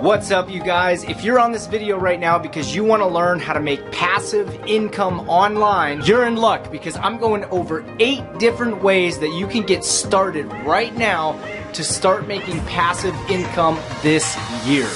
What's up, you guys? If you're on this video right now because you want to learn how to make passive income online, you're in luck, because I'm going over 8 different ways that you can get started right now to start making passive income this year.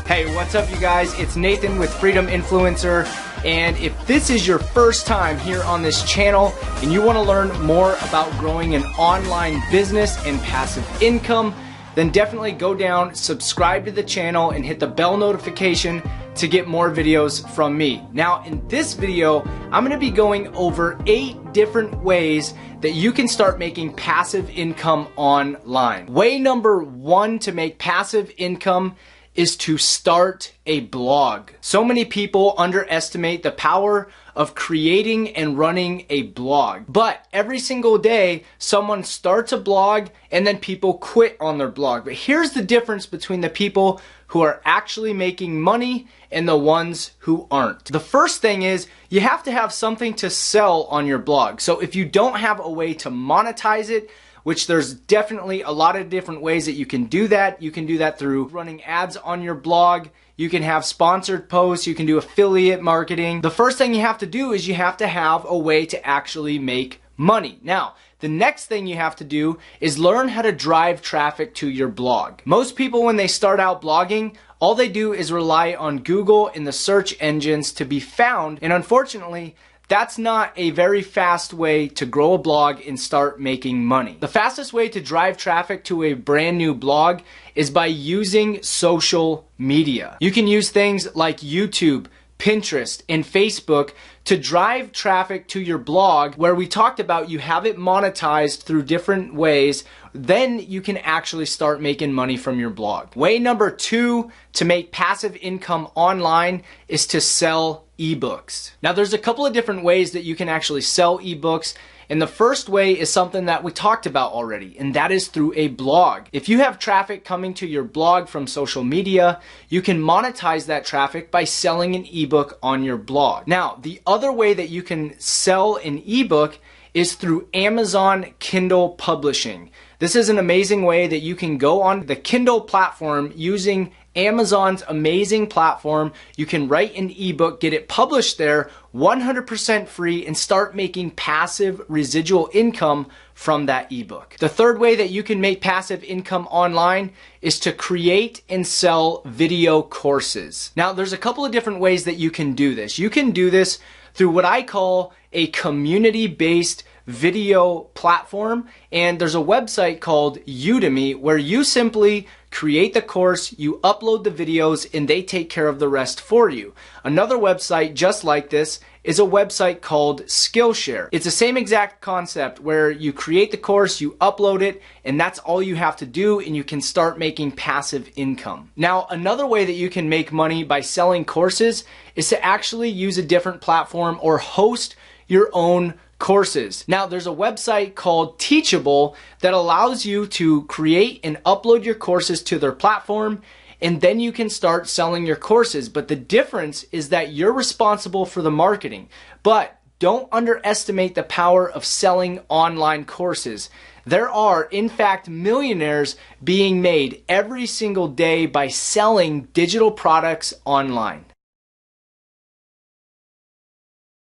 Hey, what's up, you guys? It's Nathan with Freedom Influencer. And if this is your first time here on this channel and you want to learn more about growing an online business and passive income, then definitely go down, subscribe to the channel, and hit the bell notification to get more videos from me. Now, in this video, I'm going to be going over 8 different ways that you can start making passive income online. Way number 1 to make passive income is to start a blog. So many people underestimate the power of creating and running a blog. But every single day, someone starts a blog and then people quit on their blog. But here's the difference between the people who are actually making money and the ones who aren't. The first thing is you have to have something to sell on your blog. So if you don't have a way to monetize it, which there's definitely a lot of different ways that you can do that. You can do that through running ads on your blog. You can have sponsored posts. You can do affiliate marketing. The first thing you have to do is you have to have a way to actually make money. Now, the next thing you have to do is learn how to drive traffic to your blog. Most people, when they start out blogging, all they do is rely on Google and the search engines to be found. And unfortunately, that's not a very fast way to grow a blog and start making money. The fastest way to drive traffic to a brand new blog is by using social media. You can use things like YouTube, Pinterest, and Facebook to drive traffic to your blog, where we talked about you have it monetized through different ways. Then you can actually start making money from your blog. Way number 2 to make passive income online is to sell ebooks. Now, there's a couple of different ways that you can actually sell ebooks. And the first way is something that we talked about already, and that is through a blog. If you have traffic coming to your blog from social media, you can monetize that traffic by selling an ebook on your blog. Now, the other way that you can sell an ebook is through Amazon Kindle Publishing. This is an amazing way that you can go on the Kindle platform using Amazon's amazing platform. You can write an ebook, get it published there 100% free, and start making passive residual income from that ebook. The third way that you can make passive income online is to create and sell video courses. Now, there's a couple of different ways that you can do this. You can do this through what I call a community-based video platform, and there's a website called Udemy where you simply create the course, you upload the videos, and they take care of the rest for you. Another website just like this is a website called Skillshare. It's the same exact concept where you create the course, you upload it, and that's all you have to do, and you can start making passive income. Now, another way that you can make money by selling courses is to actually use a different platform or host your own courses. Now, there's a website called Teachable that allows you to create and upload your courses to their platform, and then you can start selling your courses. But the difference is that you're responsible for the marketing. But don't underestimate the power of selling online courses. There are, in fact, millionaires being made every single day by selling digital products online.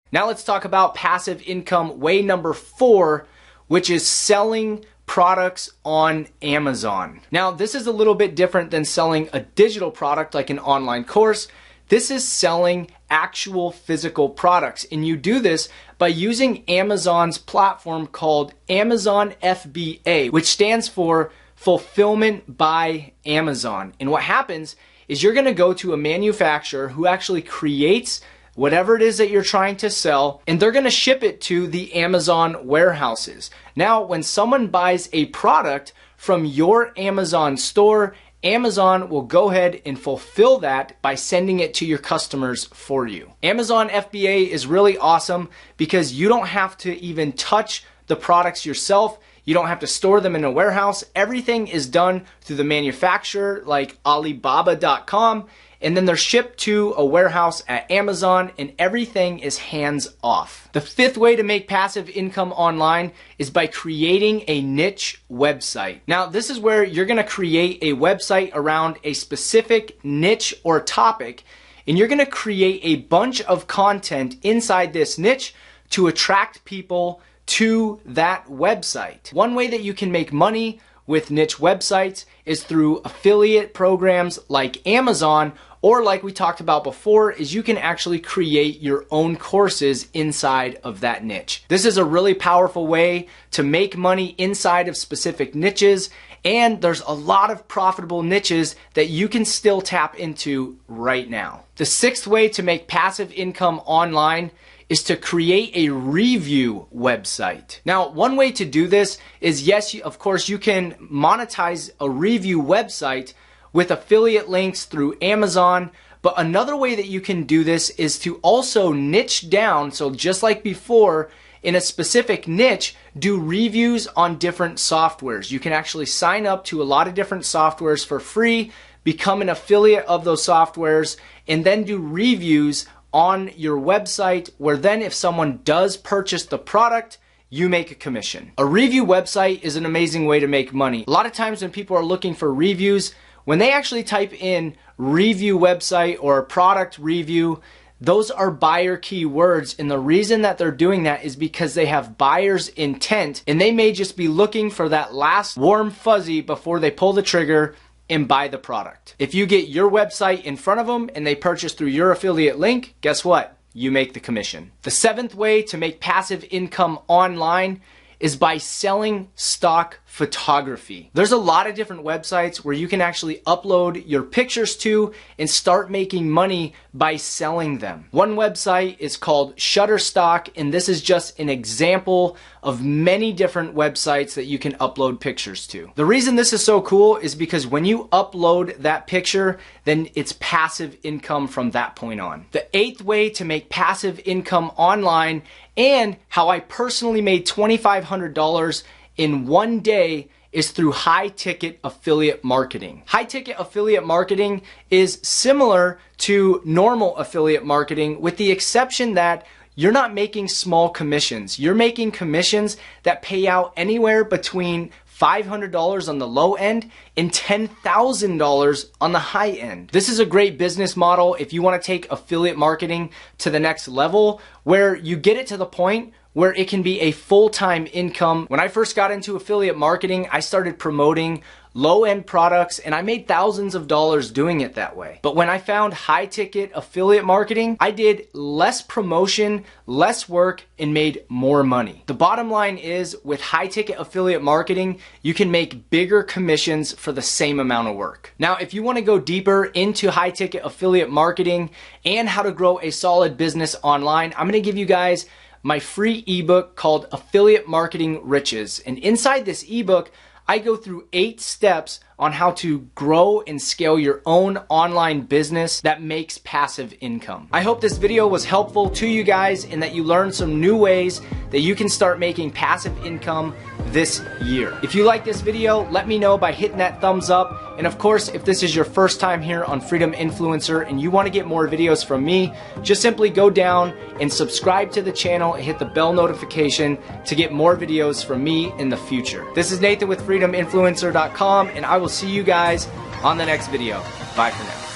Now let's talk about passive income way number 4, which is selling products on Amazon. Now, this is a little bit different than selling a digital product like an online course. This is selling actual physical products, and you do this by using Amazon's platform called Amazon FBA, which stands for Fulfillment by Amazon. And what happens is you're going to go to a manufacturer who actually creates whatever it is that you're trying to sell, and they're going to ship it to the Amazon warehouses. Now, when someone buys a product from your Amazon store, Amazon will go ahead and fulfill that by sending it to your customers for you. Amazon FBA is really awesome because you don't have to even touch the products yourself. You don't have to store them in a warehouse. Everything is done through the manufacturer like Alibaba.com. and then they're shipped to a warehouse at Amazon, and everything is hands off. The fifth way to make passive income online is by creating a niche website. Now, this is where you're gonna create a website around a specific niche or topic, and you're gonna create a bunch of content inside this niche to attract people to that website. One way that you can make money with niche websites is through affiliate programs like Amazon, or like we talked about before, is you can actually create your own courses inside of that niche. This is a really powerful way to make money inside of specific niches, and there's a lot of profitable niches that you can still tap into right now. The sixth way to make passive income online is to create a review website. Now, one way to do this is, yes, of course, you can monetize a review website with affiliate links through Amazon, but another way that you can do this is to also niche down, so just like before, in a specific niche, do reviews on different softwares. You can actually sign up to a lot of different softwares for free, become an affiliate of those softwares, and then do reviews on your website, where then if someone does purchase the product, you make a commission. A review website is an amazing way to make money. A lot of times when people are looking for reviews, when they actually type in review website or product review, those are buyer keywords, and the reason that they're doing that is because they have buyer's intent, and they may just be looking for that last warm fuzzy before they pull the trigger and buy the product. If you get your website in front of them and they purchase through your affiliate link, guess what? You make the commission. The seventh way to make passive income online is by selling stock photography. There's a lot of different websites where you can actually upload your pictures to and start making money by selling them. One website is called Shutterstock, and this is just an example of many different websites that you can upload pictures to. The reason this is so cool is because when you upload that picture, then it's passive income from that point on. The eighth way to make passive income online, and how I personally made $2,500 in one day, is through high ticket affiliate marketing. High ticket affiliate marketing is similar to normal affiliate marketing, with the exception that you're not making small commissions. You're making commissions that pay out anywhere between $500 on the low end and $10,000 on the high end. This is a great business model if you want to take affiliate marketing to the next level, where you get it to the point where it can be a full-time income. When I first got into affiliate marketing, I started promoting low-end products, and I made thousands of dollars doing it that way. But when I found high-ticket affiliate marketing, I did less promotion, less work, and made more money. The bottom line is, with high-ticket affiliate marketing, you can make bigger commissions for the same amount of work. Now, if you want to go deeper into high-ticket affiliate marketing and how to grow a solid business online, I'm going to give you guys my free ebook called Affiliate Marketing Riches. And inside this ebook, I go through 8 steps on how to grow and scale your own online business that makes passive income. I hope this video was helpful to you guys and that you learned some new ways that you can start making passive income this year. If you like this video, let me know by hitting that thumbs up. And of course, if this is your first time here on Freedom Influencer and you want to get more videos from me, just simply go down and subscribe to the channel and hit the bell notification to get more videos from me in the future. This is Nathan with FreedomInfluencer.com, and I will see you guys on the next video. Bye for now.